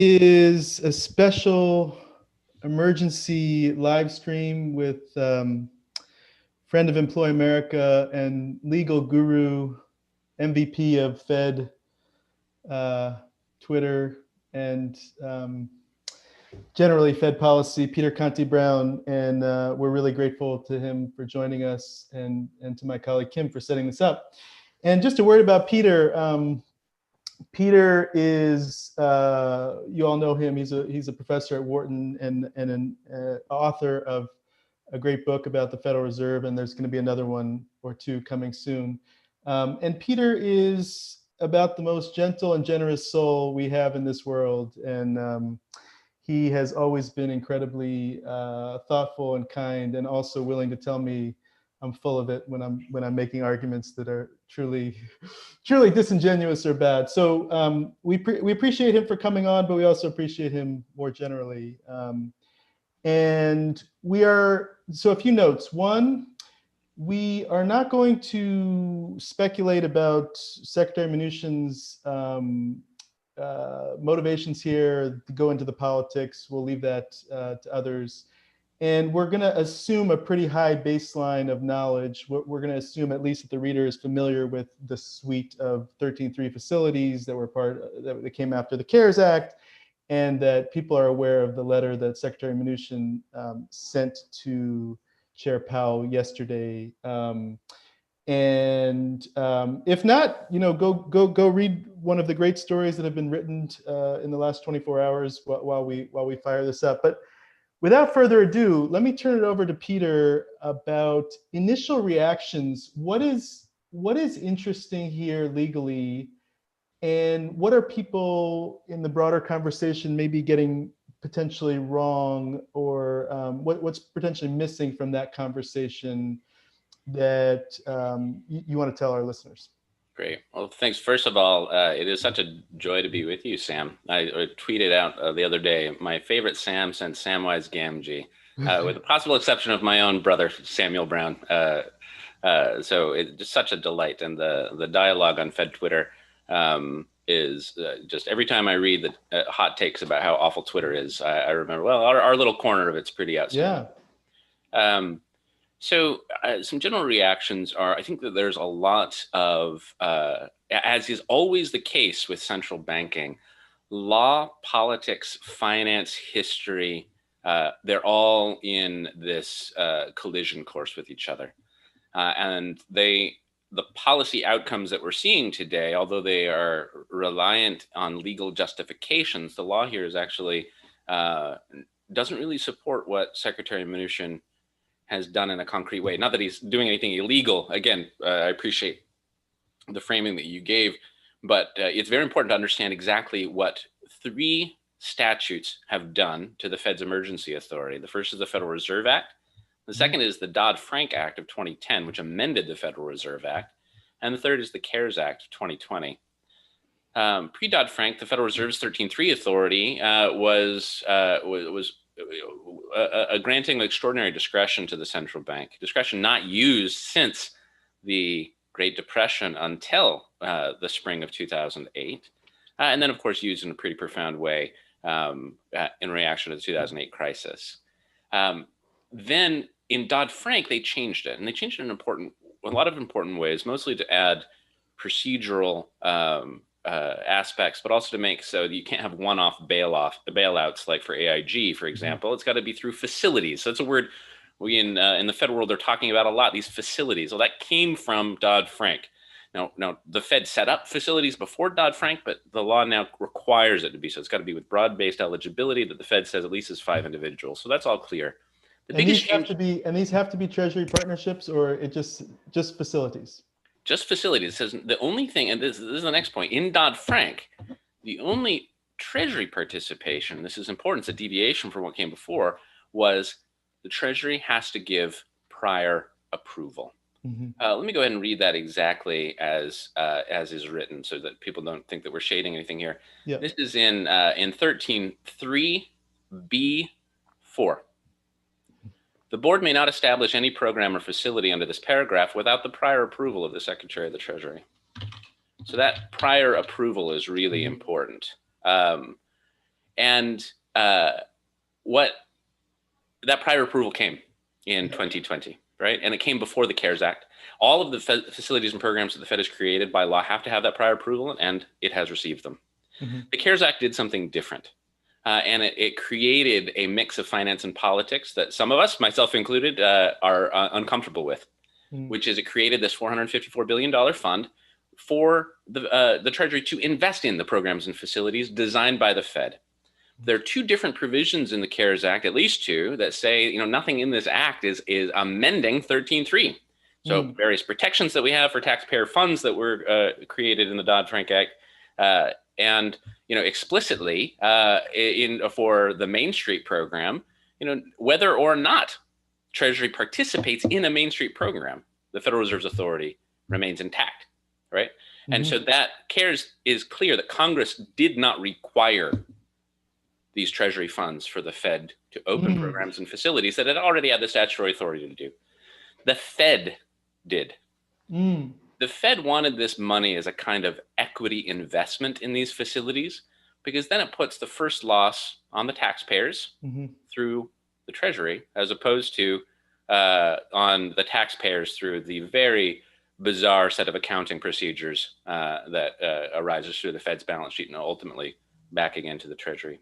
is a special emergency live stream with friend of Employ America and legal guru, MVP of Fed Twitter and generally Fed policy, Peter Conti-Brown. And we're really grateful to him for joining us and to my colleague Kim for setting this up. And just a word about Peter. Peter is, you all know him, he's a professor at Wharton and an author of a great book about the Federal Reserve, and there's going to be another one or two coming soon. And Peter is about the most gentle and generous soul we have in this world. And he has always been incredibly thoughtful and kind, and also willing to tell me I'm full of it when I'm making arguments that are truly disingenuous or bad. So we appreciate him for coming on, but we also appreciate him more generally. And so a few notes. One, we are not going to speculate about Secretary Mnuchin's motivations here, to go into the politics. We'll leave that to others. And we're going to assume a pretty high baseline of knowledge. We're going to assume at least that the reader is familiar with the suite of 13.3 facilities that came after the CARES Act, and that people are aware of the letter that Secretary Mnuchin sent to Chair Powell yesterday. And if not, go read one of the great stories that have been written in the last 24 hours while we fire this up. But without further ado, let me turn it over to Peter about initial reactions. What is interesting here legally, and what are people in the broader conversation maybe getting potentially wrong, or what's potentially missing from that conversation that you want to tell our listeners? Great. Well, thanks. First of all, it is such a joy to be with you, Sam. I tweeted out the other day, my favorite Sam since Samwise Gamgee, with the possible exception of my own brother, Samuel Brown. So it's just such a delight. And the dialogue on Fed Twitter is just every time I read the hot takes about how awful Twitter is, I remember, well, our little corner of it's pretty outstanding. Yeah. So some general reactions are, I think that there's a lot of, as is always the case with central banking, law, politics, finance, history, they're all in this collision course with each other. And the policy outcomes that we're seeing today, although they are reliant on legal justifications, the law here is actually doesn't really support what Secretary Mnuchin has done in a concrete way. Not that he's doing anything illegal. Again, I appreciate the framing that you gave, but it's very important to understand exactly what three statutes have done to the Fed's emergency authority. The first is the Federal Reserve Act. The second is the Dodd-Frank Act of 2010, which amended the Federal Reserve Act. And the third is the CARES Act of 2020. Pre-Dodd-Frank, the Federal Reserve's 13.3 authority was granting extraordinary discretion to the central bank, discretion not used since the Great Depression until the spring of 2008, and then, of course, used in a pretty profound way in reaction to the 2008 crisis. Then in Dodd-Frank, they changed it, and they changed it in a lot of important ways, mostly to add procedural aspects, but also to make so that you can't have one-off bailouts like for AIG, for example. It's got to be through facilities. So that's a word we in the Fed world are talking about a lot, these facilities. Well, that came from Dodd-Frank. Now, the Fed set up facilities before Dodd-Frank, but the law now requires it to be so. It's got to be with broad-based eligibility that the Fed says at least is 5 individuals. So that's all clear. These have to be treasury partnerships, or it just facilities? Just facilities. It says the only thing, and this is the next point, in Dodd-Frank, the only treasury participation, this is important, it's a deviation from what came before, was the treasury has to give prior approval. Let me go ahead and read that exactly as is written so that people don't think that we're shading anything here. Yep. This is in 13.3b4. The board may not establish any program or facility under this paragraph without the prior approval of the Secretary of the Treasury. So that prior approval is really important. And what that prior approval came in 2020, right? And it came before the CARES Act. All of the facilities and programs that the Fed has created by law have to have that prior approval, and it has received them. The CARES Act did something different. And it created a mix of finance and politics that some of us, myself included, are uncomfortable with, which is it created this $454 billion fund for the Treasury to invest in the programs and facilities designed by the Fed. There are two different provisions in the CARES Act, at least two, that say, nothing in this act is amending 13.3. So various protections that we have for taxpayer funds that were created in the Dodd-Frank Act, and explicitly for the Main Street program, whether or not Treasury participates in a Main Street program, the Federal Reserve's authority remains intact, right? And so that CARES is clear that Congress did not require these Treasury funds for the Fed to open programs and facilities that it already had the statutory authority to do. The Fed did. The Fed wanted this money as a kind of equity investment in these facilities, because then it puts the first loss on the taxpayers through the Treasury, as opposed to on the taxpayers through the very bizarre set of accounting procedures that arises through the Fed's balance sheet and ultimately back again to the Treasury.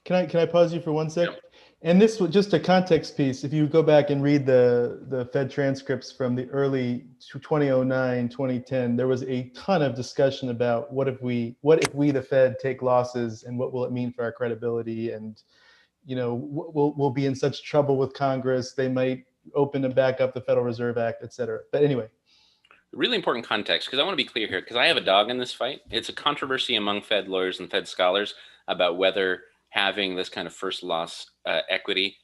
Can I pause you for one sec? Yep. And this was just a context piece. If you go back and read the Fed transcripts from the early 2009, 2010, there was a ton of discussion about what if we the Fed take losses, and what will it mean for our credibility, and we'll be in such trouble with Congress, they might open and back up the Federal Reserve Act, et cetera. But anyway. Really important context, because I want to be clear here, because I have a dog in this fight. It's a controversy among Fed lawyers and Fed scholars about whether having this kind of first loss equity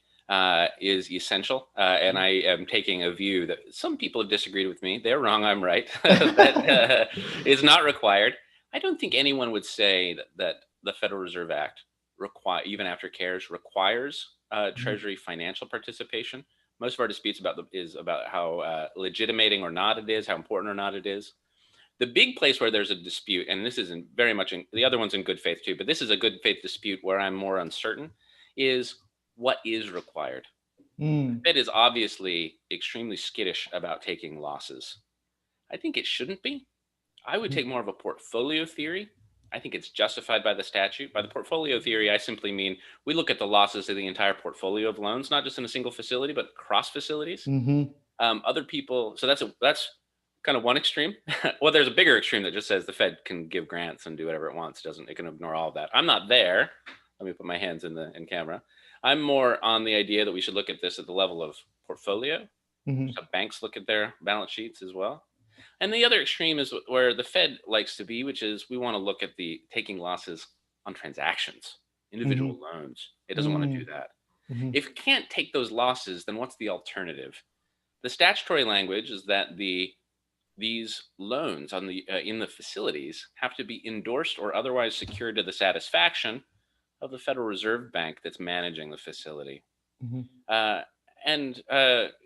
is essential. And I am taking a view that some people have disagreed with me. They're wrong, I'm right. That is not required. I don't think anyone would say that the Federal Reserve Act, even after CARES, requires Treasury financial participation. Most of our disputes is about how legitimating or not it is, how important or not it is. The big place where there's a dispute, and this isn't very much the other one's in good faith too, but this is a good faith dispute where I'm more uncertain, is what is required. The Fed is obviously extremely skittish about taking losses. I think it shouldn't be. I would take more of a portfolio theory. I think it's justified by the statute. By the portfolio theory, I simply mean we look at the losses of the entire portfolio of loans, not just in a single facility, but across facilities. Other people, so that's kind of one extreme. Well, there's a bigger extreme that just says the Fed can give grants and do whatever it wants. It can ignore all of that. I'm not there. Let me put my hands in camera. I'm more on the idea that we should look at this at the level of portfolio. So banks look at their balance sheets as well. And the other extreme is where the Fed likes to be, which is we want to look at the taking losses on transactions, individual loans. It doesn't want to do that. If it can't take those losses, then what's the alternative? The statutory language is that these loans in the facilities have to be endorsed or otherwise secured to the satisfaction of the Federal Reserve Bank that's managing the facility. And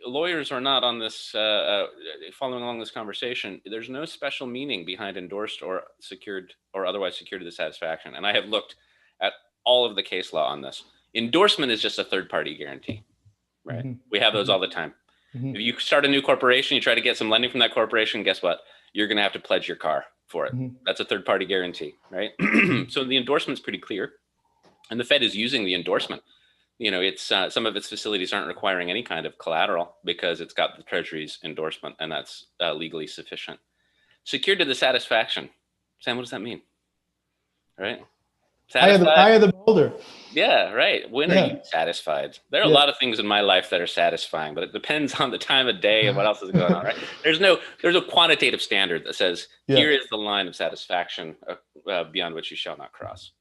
lawyers are not on this, following along this conversation. There's no special meaning behind endorsed or secured or otherwise secured to the satisfaction. And I have looked at all of the case law on this. Endorsement is just a third-party guarantee, right? We have those all the time. If you start a new corporation, you try to get some lending from that corporation, guess what? You're going to have to pledge your car for it. That's a third-party guarantee, right? So the endorsement's pretty clear. And the Fed is using the endorsement. It's some of its facilities aren't requiring any kind of collateral because it's got the Treasury's endorsement, and that's legally sufficient. Secured to the satisfaction. Sam, what does that mean? Right? Eye of the beholder. Yeah, right. When are you satisfied? There are a lot of things in my life that are satisfying, but it depends on the time of day and what else is going on, right? There's a quantitative standard that says here is the line of satisfaction beyond which you shall not cross.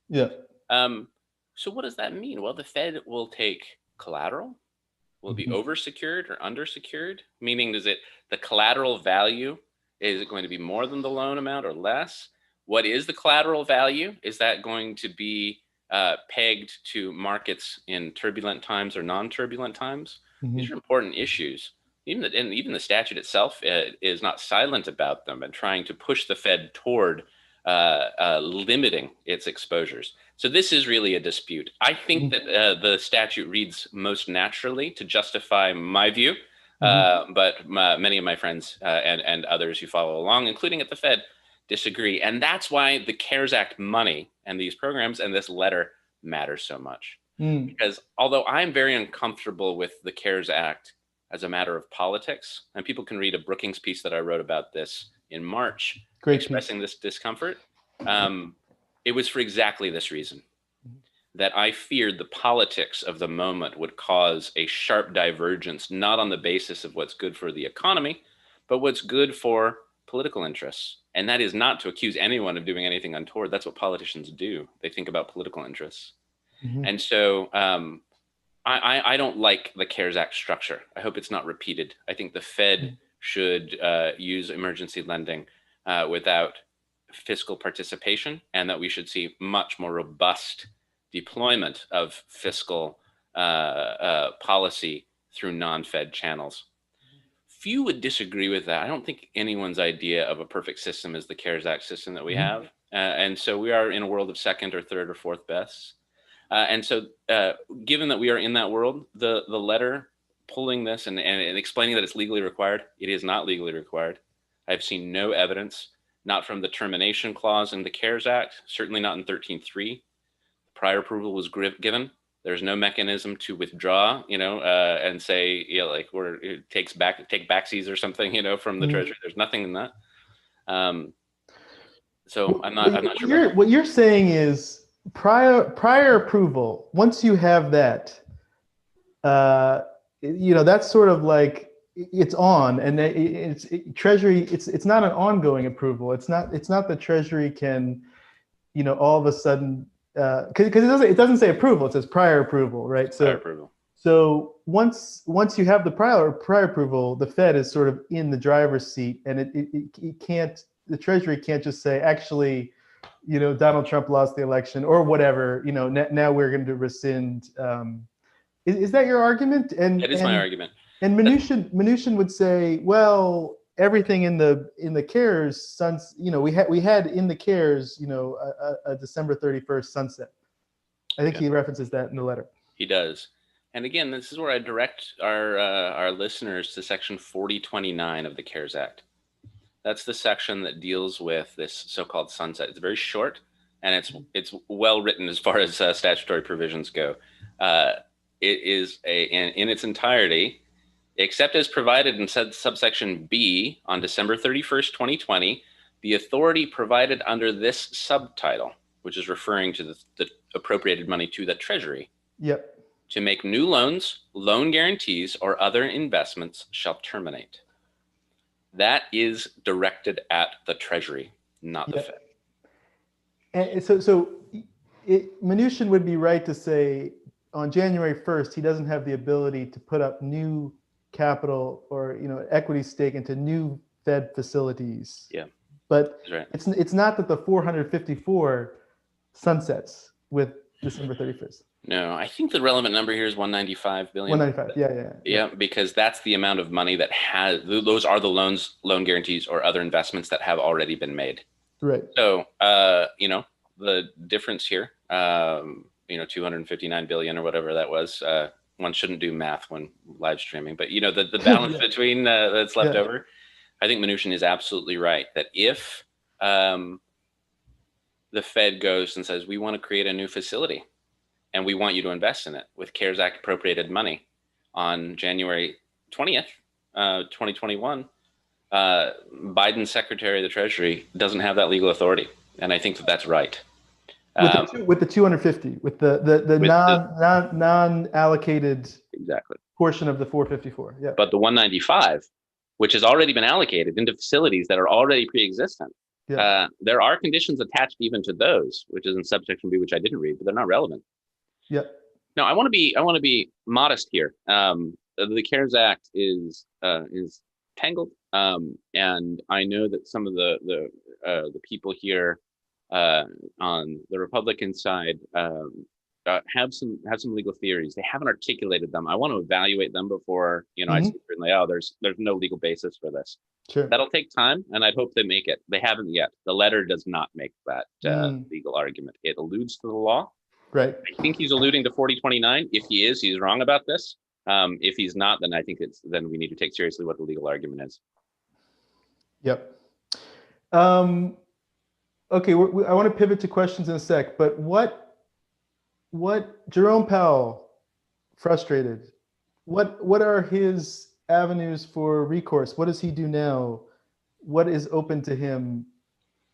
So what does that mean? Well, the Fed will take collateral. Will it be oversecured or undersecured? Meaning, the collateral value, is it going to be more than the loan amount or less? What is the collateral value? Is that going to be pegged to markets in turbulent times or non-turbulent times? These are important issues. Even the statute itself is not silent about them and trying to push the Fed toward limiting its exposures. So this is really a dispute. I think that the statute reads most naturally to justify my view, but many of my friends and others who follow along, including at the Fed, disagree. And that's why the CARES Act money and these programs and this letter matter so much. Because although I'm very uncomfortable with the CARES Act as a matter of politics, and people can read a Brookings piece that I wrote about this in March, expressing this discomfort, it was for exactly this reason, that I feared the politics of the moment would cause a sharp divergence, not on the basis of what's good for the economy, but what's good for political interests. And that is not to accuse anyone of doing anything untoward. That's what politicians do. They think about political interests. And so I don't like the CARES Act structure. I hope it's not repeated. I think the Fed should use emergency lending without fiscal participation, and that we should see much more robust deployment of fiscal policy through non-Fed channels. Few would disagree with that. I don't think anyone's idea of a perfect system is the CARES Act system that we have. And so we are in a world of second or third or fourth bests. And so given that we are in that world, the letter pulling this and explaining that it's legally required, it is not legally required. I've seen no evidence, not from the termination clause in the CARES Act, certainly not in 13.3. Prior approval was given. There's no mechanism to withdraw, and say, like take backsies or something, from the Treasury. There's nothing in that. So I'm not sure. What you're saying is prior approval. Once you have that, that's sort of like it's on, and Treasury. It's not an ongoing approval. It's not that Treasury can, all of a sudden. Because it doesn't say approval, it says prior approval, right? So, prior approval. So once you have the prior approval, the Fed is sort of in the driver's seat, and it can't. The Treasury can't just say, actually, Donald Trump lost the election or whatever. Now we're going to rescind. Is that your argument? And that is my argument. And Mnuchin would say, well, everything in the CARES we had in the CARES a December 31st sunset. I think he references that in the letter. He does. And again, this is where I direct our listeners to section 4029 of the CARES Act. That's the section that deals with this so-called sunset. It's very short, and it's well written as far as statutory provisions go. It is in its entirety, except as provided in subsection B on December 31st, 2020, the authority provided under this subtitle, which is referring to the appropriated money to the Treasury, to make new loans, loan guarantees, or other investments shall terminate. That is directed at the Treasury, not the Fed. And so Mnuchin would be right to say on January 1st, he doesn't have the ability to put up new capital or equity stake into new Fed facilities. Yeah, but right. It's not that the 454 sunsets with December 31st. No, I think the relevant number here is 195 billion. 195, yeah, because that's the amount of money that those are the loan guarantees or other investments that have already been made. Right. So, the difference here, 259 billion or whatever that was. One shouldn't do math when live streaming, but the balance between that's left over. I think Mnuchin is absolutely right that if the Fed goes and says, we want to create a new facility and we want you to invest in it with CARES Act appropriated money on January 20th, 2021, Biden's Secretary of the Treasury doesn't have that legal authority. And I think that that's right. With the 250, with the non-allocated portion of the 454. Yeah. But the 195, which has already been allocated into facilities that are already pre-existent, there are conditions attached even to those, which is in subsection B, which I didn't read, but they're not relevant. Yeah. No, I want to be modest here. The CARES Act is tangled, and I know that some of the people here on the Republican side have some legal theories. They haven't articulated them. I want to evaluate them before I say, there's no legal basis for this. Sure. That'll take time, and I'd hope they make it. They haven't yet. The letter does not make that legal argument. It alludes to the law. Right. I think he's alluding to 4029. If he is, he's wrong about this. If he's not, then I think then we need to take seriously what the legal argument is. Yep. Okay, I want to pivot to questions in a sec, but what Jerome Powell, frustrated, what are his avenues for recourse? What does he do now? What is open to him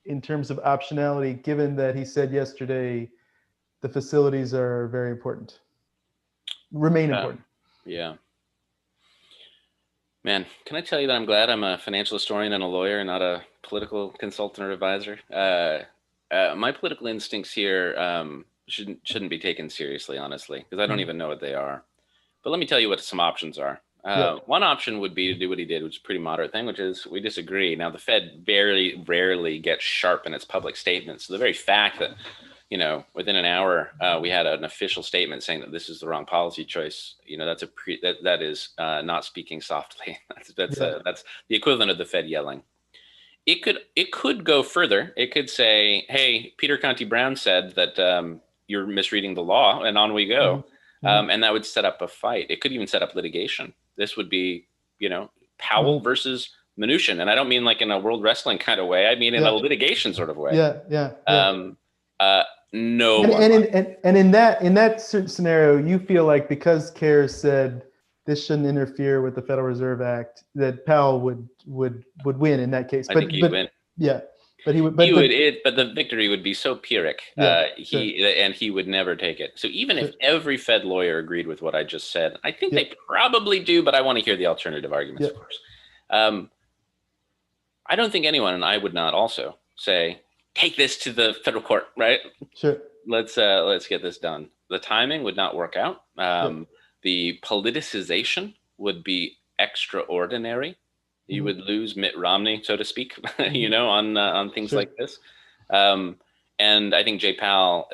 in terms of optionality, given that he said yesterday the facilities are very important, remain important? Yeah. Man, can I tell you that I'm glad I'm a financial historian and a lawyer, not a political consultant or advisor? My political instincts here shouldn't be taken seriously, honestly, because I don't even know what they are. But let me tell you what some options are. One option would be to do what he did, which is a pretty moderate thing, which is we disagree. Now, the Fed very rarely gets sharp in its public statements. So the very fact that, within an hour, we had an official statement saying that this is the wrong policy choice, that is not speaking softly. That's the equivalent of the Fed yelling. It could go further. It could say, hey, Peter Conti-Brown said that you're misreading the law, and on we go. And that would set up a fight. It could even set up litigation. This would be, Powell versus Mnuchin. And I don't mean like in a world wrestling kind of way. I mean in a litigation sort of way. No. And in that scenario, you feel like because CARE said this shouldn't interfere with the Federal Reserve Act, that Powell would win in that case. I think he'd win. Yeah. But the victory would be so Pyrrhic. And he would never take it. So even if every Fed lawyer agreed with what I just said, I think they probably do, but I want to hear the alternative arguments, of course. I don't think anyone, and I would not also say, take this to the federal court, right? Sure. Let's get this done. The timing would not work out. The politicization would be extraordinary. You would lose Mitt Romney, so to speak, on things like this. And I think Jay Powell,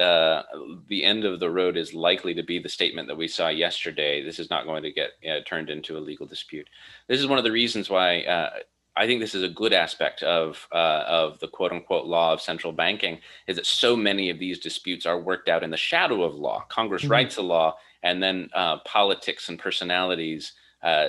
the end of the road is likely to be the statement that we saw yesterday. This is not going to get turned into a legal dispute. This is one of the reasons why I think this is a good aspect of the quote unquote law of central banking, is that so many of these disputes are worked out in the shadow of law. Congress writes a law, and then politics and personalities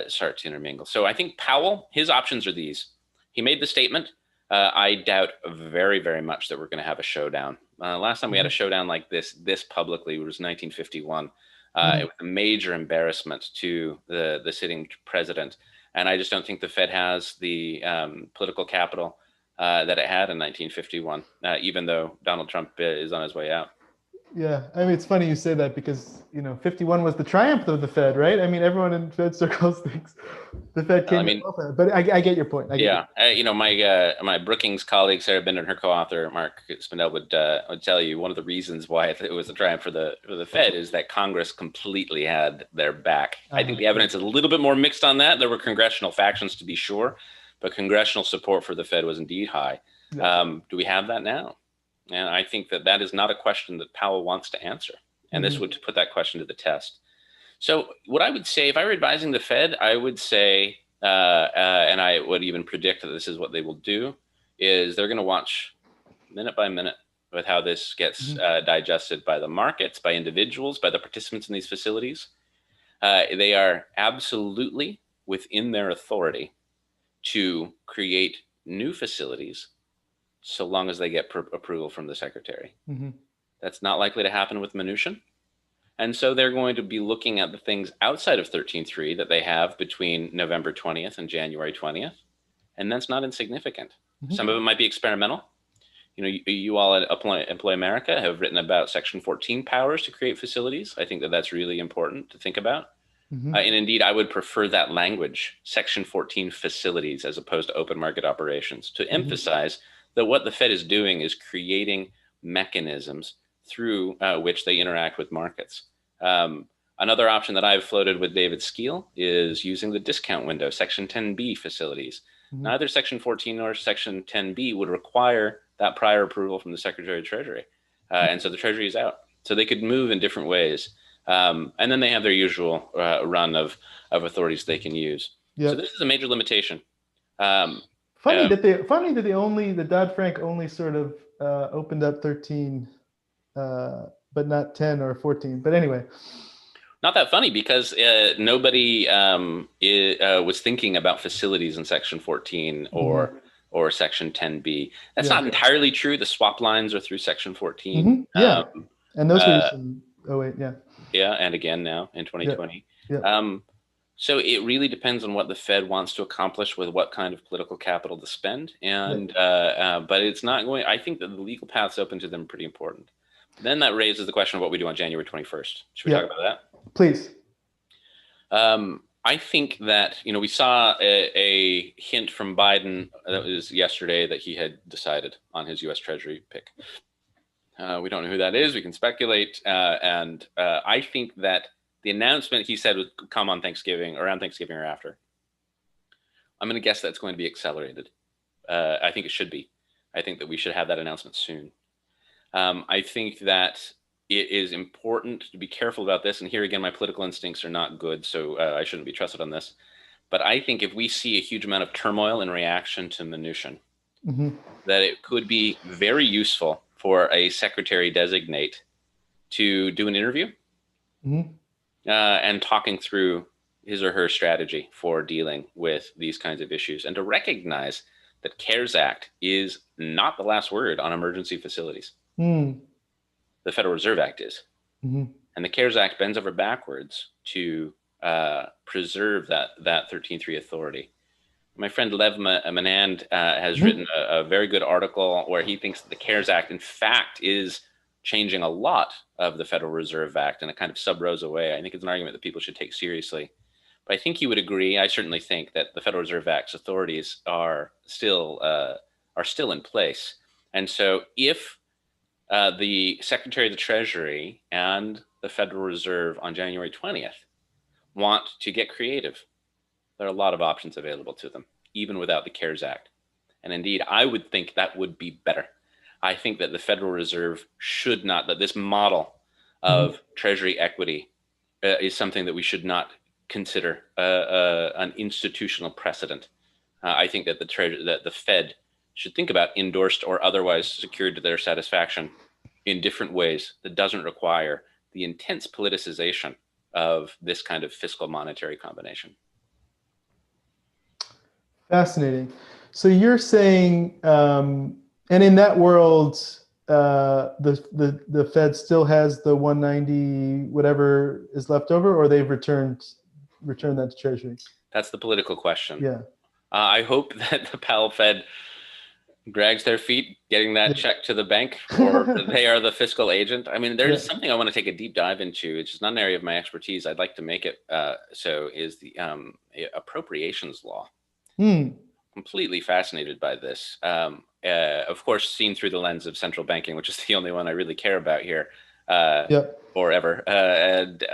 start to intermingle. So I think Powell, his options are these. He made the statement. I doubt very, very much that we're going to have a showdown. Last time we had a showdown like this publicly was 1951. It was a major embarrassment to the sitting president. And I just don't think the Fed has the political capital that it had in 1951, even though Donald Trump is on his way out. Yeah, I mean, it's funny you say that because, 51 was the triumph of the Fed, right? I mean, everyone in Fed circles thinks the Fed came but I get your point. My Brookings colleague, Sarah Bender, and her co-author, Mark Spindell, would tell you one of the reasons why it was a triumph for the Fed is that Congress completely had their back. I think the evidence is a little bit more mixed on that. There were congressional factions, to be sure, but congressional support for the Fed was indeed high. Do we have that now? And I think that is not a question that Powell wants to answer. And this would put that question to the test. So what I would say, if I were advising the Fed, I would say, and I would even predict that this is what they will do, is they're going to watch minute by minute with how this gets digested by the markets, by individuals, by the participants in these facilities. They are absolutely within their authority to create new facilities so long as they get approval from the secretary. That's not likely to happen with Mnuchin. And so they're going to be looking at the things outside of 13.3 that they have between November 20th and January 20th. And that's not insignificant. Some of it might be experimental. You all at Employ America have written about Section 14 powers to create facilities. I think that's really important to think about. And indeed, I would prefer that language, Section 14 facilities, as opposed to open market operations, to emphasize that what the Fed is doing is creating mechanisms through which they interact with markets. Another option that I've floated with David Skeel is using the discount window, Section 10B facilities. Neither Section 14 nor Section 10B would require that prior approval from the Secretary of Treasury. And so the Treasury is out. So they could move in different ways. And then they have their usual run of authorities they can use. So this is a major limitation. Funny that the Dodd-Frank only sort of opened up 13, but not 10 or 14. But anyway. Not that funny because nobody was thinking about facilities in Section 14 or Section 10B. That's not entirely true. The swap lines are through Section 14. Yeah, and those were used in 08, yeah. Yeah, and again now in 2020. Yeah. So it really depends on what the Fed wants to accomplish with what kind of political capital to spend. And but it's not going. I think that the legal paths open to them are pretty important. Then that raises the question of what we do on January 21st. Should we talk about that? Please. I think that, we saw a hint from Biden that was yesterday that he had decided on his U.S. Treasury pick. We don't know who that is. We can speculate. And I think that the announcement he said would come on Thanksgiving, around Thanksgiving or after. I'm going to guess that's going to be accelerated. I think it should be. I think that we should have that announcement soon. I think that it is important to be careful about this. And here again, my political instincts are not good, so I shouldn't be trusted on this. But I think if we see a huge amount of turmoil in reaction to Mnuchin, that it could be very useful for a secretary designate to do an interview and talking through his or her strategy for dealing with these kinds of issues, and to recognize that CARES Act is not the last word on emergency facilities. The Federal Reserve Act is. And the CARES Act bends over backwards to preserve that 13.3 authority. My friend Lev Menand has written a very good article where he thinks that the CARES Act, in fact, is changing a lot of the Federal Reserve Act in a kind of sub rosa way. I think it's an argument that people should take seriously. But I think he would agree, I certainly think, that the Federal Reserve Act's authorities are still in place. And so if the Secretary of the Treasury and the Federal Reserve on January 20th want to get creative, there are a lot of options available to them, even without the CARES Act. And indeed, I would think that would be better. I think that the Federal Reserve should not, that this model of Treasury equity is something that we should not consider an institutional precedent. I think that the Fed should think about endorsed or otherwise secured to their satisfaction in different ways that doesn't require the intense politicization of this kind of fiscal monetary combination. Fascinating. So you're saying, and in that world, the Fed still has the 190 whatever is left over, or they've returned that to Treasury? That's the political question. Yeah. I hope that the Powell Fed drags their feet getting that check to the bank, or they are the fiscal agent. I mean, there's something I want to take a deep dive into. It's just not an area of my expertise. I'd like to make it so is the Appropriations Law. Completely fascinated by this. Of course, seen through the lens of central banking, which is the only one I really care about here forever. And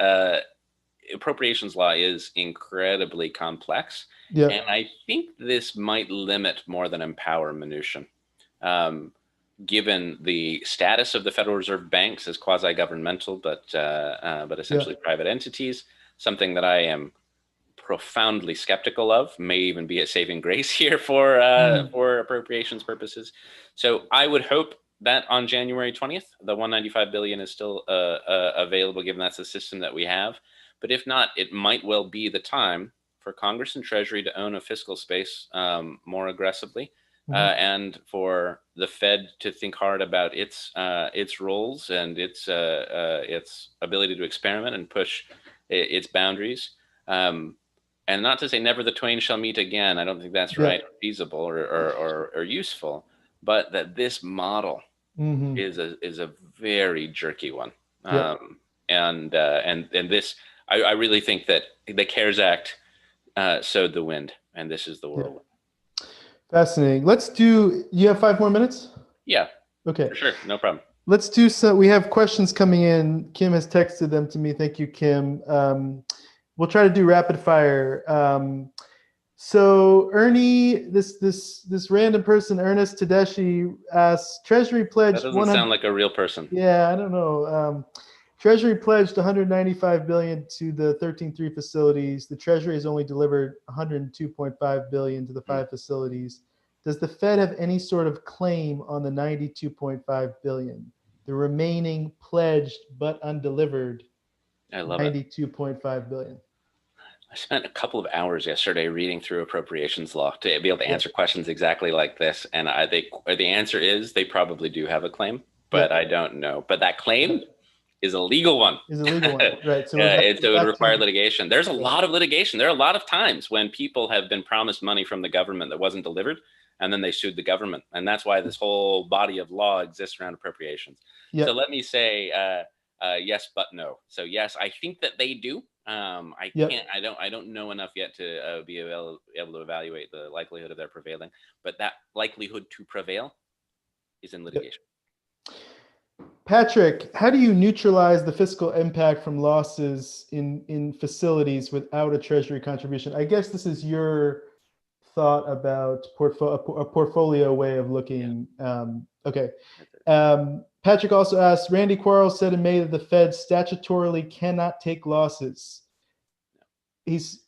appropriations law is incredibly complex. And I think this might limit more than empower Mnuchin. Given the status of the Federal Reserve banks as quasi-governmental, but essentially private entities, something that I am profoundly skeptical of, may even be a saving grace here for appropriations purposes. So I would hope that on January 20th, the 195 billion is still available, given that's the system that we have. But if not, it might well be the time for Congress and Treasury to own a fiscal space more aggressively, and for the Fed to think hard about its roles and its ability to experiment and push its boundaries. And not to say never the twain shall meet again. I don't think that's right, or feasible, or useful. But that this model is a very jerky one. And this, I really think that the CARES Act sowed the wind, and this is the whirlwind. Fascinating. You have 5 more minutes? Yeah. Okay. For sure. No problem. Let's do so. We have questions coming in. Kim has texted them to me. Thank you, Kim. We'll try to do rapid fire. So Ernie, this random person, Ernest Tedeschi, asks, Treasury pledged. That doesn't sound like a real person. Yeah, I don't know. Treasury pledged 195 billion to the 13.3 facilities. The Treasury has only delivered 102.5 billion to the 5 facilities. Does the Fed have any sort of claim on the 92.5 billion, the remaining pledged but undelivered I love it. 92.5 billion? I spent a couple of hours yesterday reading through appropriations law to be able to answer questions exactly like this. And the answer is they probably do have a claim, but I don't know. But that claim is a legal one. Is a legal one, right? So it would require litigation. There's a lot of litigation. There are a lot of times when people have been promised money from the government that wasn't delivered, and then they sued the government. And that's why this whole body of law exists around appropriations. So let me say yes, but no. So yes, I think that they do. I don't know enough yet to be able to evaluate the likelihood of their prevailing, but that likelihood to prevail is in litigation. Patrick, how do you neutralize the fiscal impact from losses in facilities without a treasury contribution? I guess this is your thought about a portfolio way of looking. Okay. Patrick also asked, Randy Quarles said in May that the Fed statutorily cannot take losses. He's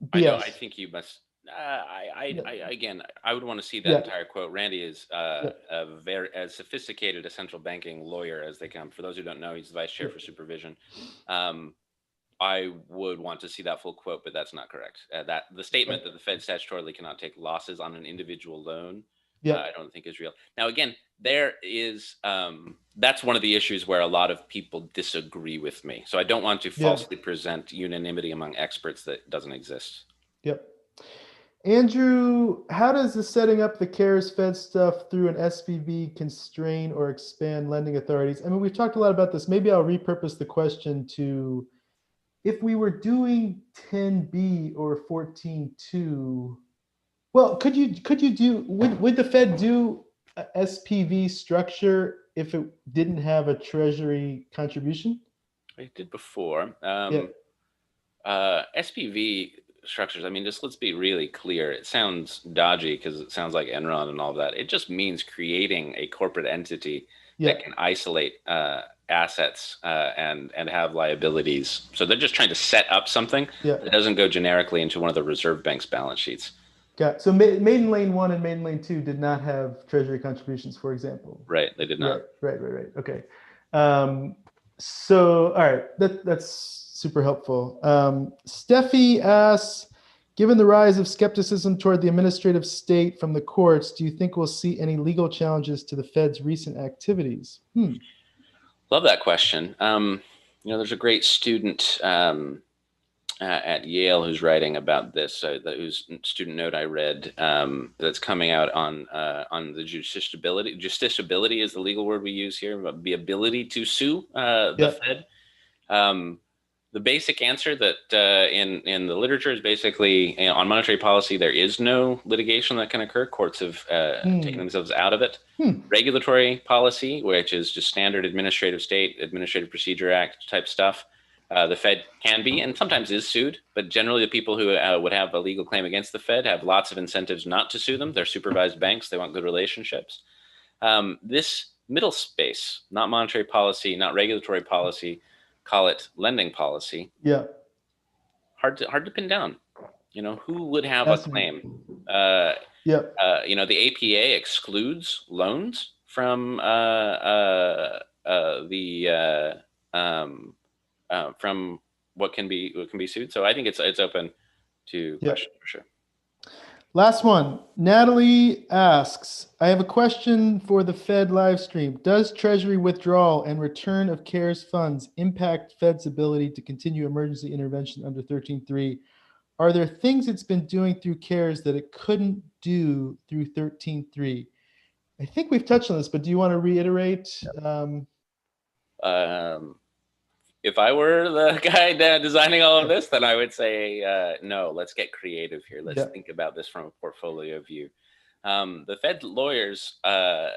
BS. I think you must. Again, I would want to see that entire quote. Randy is a very as sophisticated a central banking lawyer as they come. For those who don't know, he's the vice chair for supervision. I would want to see that full quote, but that's not correct. That the statement that the Fed statutorily cannot take losses on an individual loan, I don't think is real. Now, again, there is that's one of the issues where a lot of people disagree with me. So I don't want to falsely present unanimity among experts that doesn't exist. Yep. Andrew, how does the setting up the CARES Fed stuff through an SPV constrain or expand lending authorities? I mean, we've talked a lot about this. Maybe I'll repurpose the question to, if we were doing 10B or 14.2, well, would the Fed do a SPV structure if it didn't have a treasury contribution? It did before. SPV structures, I mean, just let's be really clear. It sounds dodgy because it sounds like Enron and all of that. It just means creating a corporate entity that can isolate assets and have liabilities. So they're just trying to set up something that doesn't go generically into one of the reserve bank's balance sheets. Got it. So Maiden Lane 1 and Maiden Lane 2 did not have treasury contributions, for example. Right, they did not. Right. Okay. So, all right, that's super helpful. Steffi asks, given the rise of skepticism toward the administrative state from the courts, do you think we'll see any legal challenges to the Fed's recent activities? Love that question. There's a great student at Yale who's writing about this, whose student note I read that's coming out on the justiciability. Justiciability is the legal word we use here, but the ability to sue the Fed. The basic answer that in the literature is basically, on monetary policy, there is no litigation that can occur. Courts have taken themselves out of it. Regulatory policy, which is just standard Administrative Procedure Act type stuff, the Fed can be and sometimes is sued, but generally the people who would have a legal claim against the Fed have lots of incentives not to sue them. They're supervised banks. They want good relationships. This middle space, not monetary policy, not regulatory policy, call it lending policy. Hard to pin down. Who would have a claim? The APA excludes loans from what can be sued. So I think it's open to question for sure. Last one. Natalie asks, I have a question for the Fed live stream. Does Treasury withdrawal and return of CARES funds impact Fed's ability to continue emergency intervention under 13.3? Are there things it's been doing through CARES that it couldn't do through 13.3? I think we've touched on this, but do you want to reiterate? If I were the guy designing all of this, then I would say, no, let's get creative here. Let's think about this from a portfolio view. The Fed lawyers, they're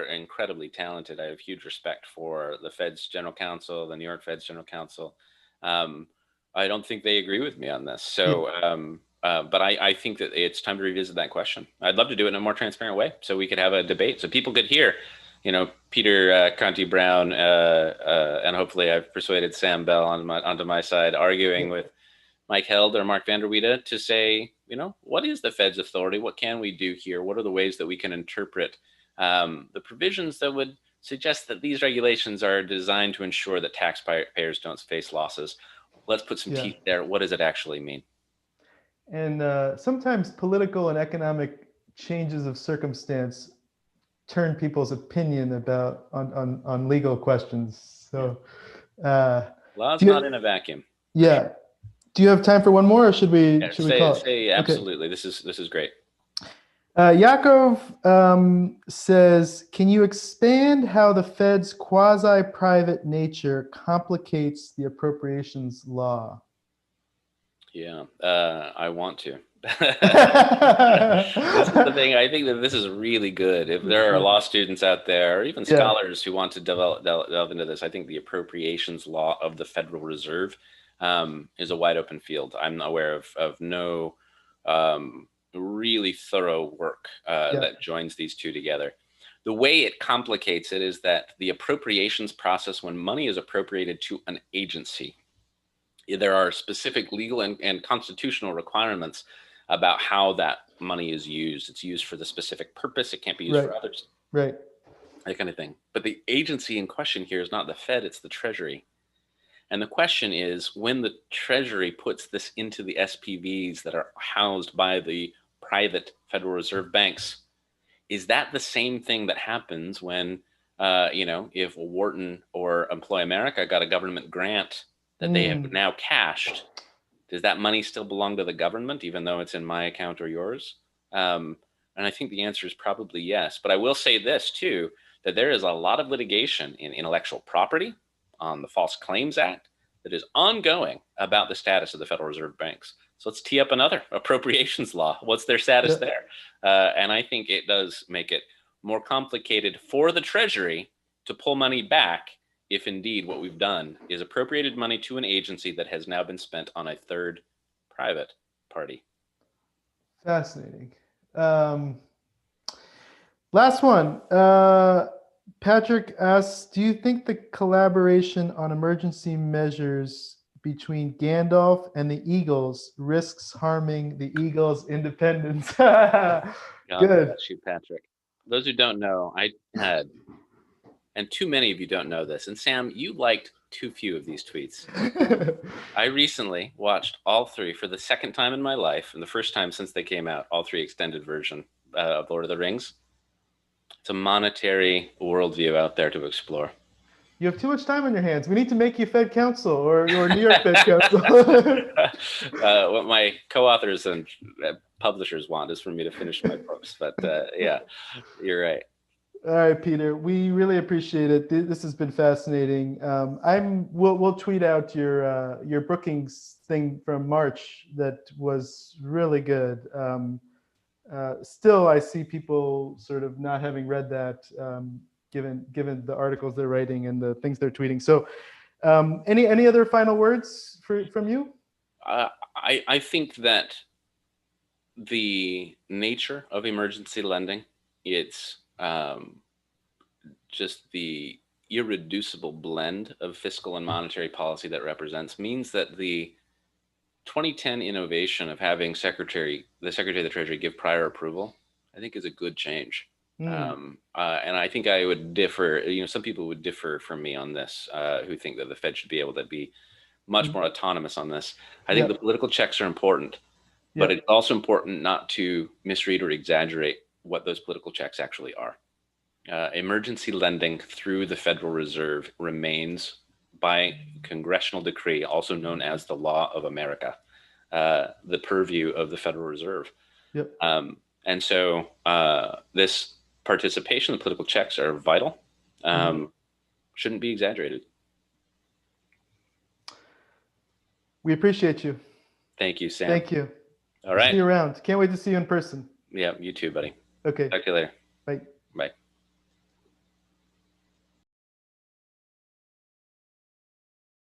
incredibly talented. I have huge respect for the Fed's general counsel, the New York Fed's general counsel. I don't think they agree with me on this. So, but I think that it's time to revisit that question. I'd love to do it in a more transparent way so we could have a debate so people could hear, Peter Conti-Brown, and hopefully I've persuaded Sam Bell onto my side, arguing with Mike Held or Mark Vanderwiede to say, what is the Fed's authority? What can we do here? What are the ways that we can interpret the provisions that would suggest that these regulations are designed to ensure that taxpayers don't face losses? Let's put some teeth there. What does it actually mean? And sometimes political and economic changes of circumstance turn people's opinion about on legal questions. So law's not in a vacuum. Yeah. Do you have time for one more, or should we call it? Absolutely. Okay. This is great. Yakov says, can you expand how the Fed's quasi-private nature complicates the appropriations law? Yeah, I want to. This is the thing. I think that this is really good. If there are law students out there, or even scholars who want to delve into this, I think the appropriations law of the Federal Reserve is a wide open field. I'm aware of no really thorough work that joins these two together. The way it complicates it is that the appropriations process, when money is appropriated to an agency, there are specific legal and constitutional requirements about how that money is used. It's used for the specific purpose. It can't be used for others. Right. That kind of thing. But the agency in question here is not the Fed, it's the Treasury. And the question is, when the Treasury puts this into the SPVs that are housed by the private Federal Reserve banks, is that the same thing that happens when, if Wharton or Employ America got a government grant that they have now cashed, does that money still belong to the government, even though it's in my account or yours? And I think the answer is probably yes. But I will say this too, that there is a lot of litigation in intellectual property on the False Claims Act that is ongoing about the status of the Federal Reserve banks. So let's tee up another appropriations law. What's their status there? And I think it does make it more complicated for the Treasury to pull money back if indeed what we've done is appropriated money to an agency that has now been spent on a third private party. Fascinating. Last one. Patrick asks, do you think the collaboration on emergency measures between Gandalf and the Eagles risks harming the Eagles' independence? God bless you, Patrick. Those who don't know, I had, and too many of you don't know this, and Sam, you liked too few of these tweets. I recently watched all three for the second time in my life, and the first time since they came out, all three extended version of Lord of the Rings. It's a monetary worldview out there to explore. You have too much time on your hands. We need to make you Fed counsel or New York Fed counsel. What my co-authors and publishers want is for me to finish my books. But yeah, you're right. All right, Peter. We really appreciate it. This has been fascinating. We'll tweet out your Brookings thing from March that was really good. Still, I see people sort of not having read that, given the articles they're writing and the things they're tweeting. So, any other final words from you? I think that the nature of emergency lending, it's just the irreducible blend of fiscal and monetary policy that represents, means that the 2010 innovation of having the Secretary of the Treasury give prior approval, I think, is a good change. And I think I would differ. Some people would differ from me on this, who think that the Fed should be able to be much more autonomous on this. I think the political checks are important, but it's also important not to misread or exaggerate what those political checks actually are. Emergency lending through the Federal Reserve remains, by congressional decree, also known as the law of America, the purview of the Federal Reserve. And so this participation, the political checks are vital, shouldn't be exaggerated. We appreciate you. Thank you, Sam. Thank you. All right. See you around. Can't wait to see you in person. Yeah, you too, buddy. Okay. Talk to you later. Bye. Bye.